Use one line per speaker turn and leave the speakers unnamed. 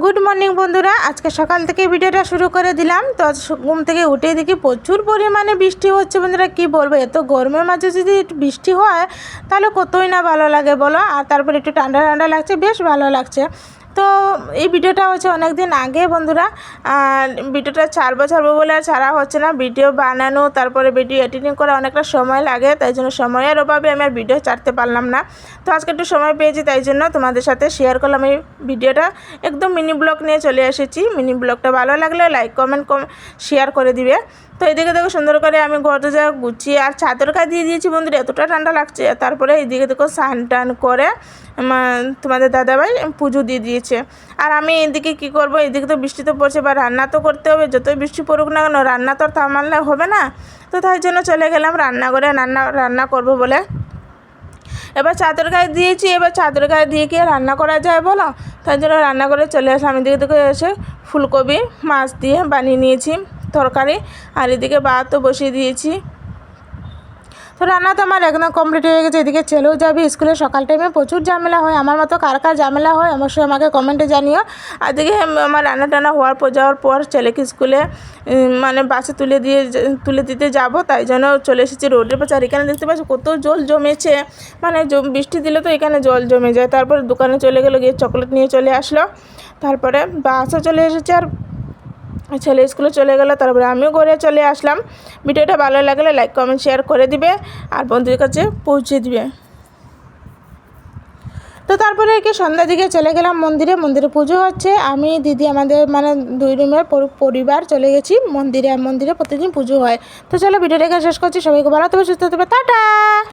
Good morning বন্ধুরা, আজকে সকাল থেকে ভিডিওটা শুরু করে দিলাম। তো আজ ঘুম থেকে উঠেই দেখি প্রচুর পরিমাণে বৃষ্টি হচ্ছে। বন্ধুরা কি বলবো, এত গরমের মাঝে যদি একটু বৃষ্টি হয় তাহলে কতই না ভালো লাগে বলো। আর তারপর একটু ঠান্ডা ঠান্ডা লাগছে, বেশ ভালো লাগছে। তো এই ভিডিওটা হচ্ছে অনেক দিন আগে বন্ধুরা, আর ভিডিওটা ছাড়বো বলে আর ছাড়া হচ্ছে না। ভিডিও বানানো তারপরে ভিডিও এডিটিং করা অনেকটা সময় লাগে, তাই জন্য সময়ের অভাবে আমি আর ভিডিও ছাড়তে পারলাম না। তো আজকে একটু সময় পেয়েছি, তাই জন্য তোমাদের সাথে শেয়ার করলাম এই ভিডিওটা। একদম মিনি ব্লগ নিয়ে চলে এসেছি। মিনি ব্লগটা ভালো লাগলে লাইক কমেন্ট শেয়ার করে দিবে। তো এদিকে দেখো সুন্দর করে আমি ঘর দরজা গুছিয়ে আর চাদর গায়ে দিয়ে দিয়েছি বন্ধুরা, এতটা ঠান্ডা লাগছে। তারপরে এইদিকে দেখো স্নান টান করে তোমাদের দাদাভাই পুজো দিয়ে দিয়েছে। আর আমি এদিকে কি করব, এদিকে তো বৃষ্টি তো পড়ছে, বা রান্না তো করতে হবে। যতই বৃষ্টি পড়ুক না কেন, রান্না তো আর থামালে হবে না। তো তাই জন্য চলে গেলাম রান্নাঘরে রান্না করব বলে। এবার চাদর গায়ে দিয়েছি, এবার চাদর গায়ে দিয়ে কি রান্না করা যায় বলো। তাই জন্য রান্না করে চলে আসলাম। এদিকে থেকে এসে ফুলকপি মাছ দিয়ে বানিয়ে নিয়েছি তরকারি, আর এদিকে ভাতও বসিয়ে দিয়েছি। তো রান্না তো আমার একদম কমপ্লিট হয়ে গেছে। এদিকে ছেলেও যাবে স্কুলে, সকাল টাইমে প্রচুর ঝামেলা হয়। আমার মতো কার কার ঝামেলা হয় অবশ্যই আমাকে কমেন্টে জানিও। আর এদিকে আমার রান্না টান্না হওয়ার পর যাওয়ার পর ছেলেকে স্কুলে মানে বাসে তুলে দিতে যাব, তাই জন্য চলে এসেছি রোডের পাশে। আর এখানে দেখতে পাচ্ছি কত জল জমেছে, মানে বৃষ্টি দিলে তো এখানে জল জমে যায়। তারপরে দোকানে চলে গেলো, গিয়ে চকলেট নিয়ে চলে আসলো। তারপরে বাসও চলে এসেছে, আর ছেলে স্কুলে চলে গেল। তারপরে আমিও ঘরে চলে আসলাম। ভিডিওটা ভালো লাগলে লাইক কমেন্ট শেয়ার করে দিবে, আর বন্ধুদের কাছে পৌঁছে দিবে। তো তারপরে কি সন্ধ্যার দিকে চলে গেলাম মন্দিরে পুজো হচ্ছে। আমি দিদি আমাদের মানে 2 রুমের পরিবার চলে গেছি মন্দিরে। প্রতিদিন পুজো হয়। তো চলো ভিডিওটা শেষ করছি। সবাইকে ভালো থাকবে, সুস্থ থাকবে, টাটা।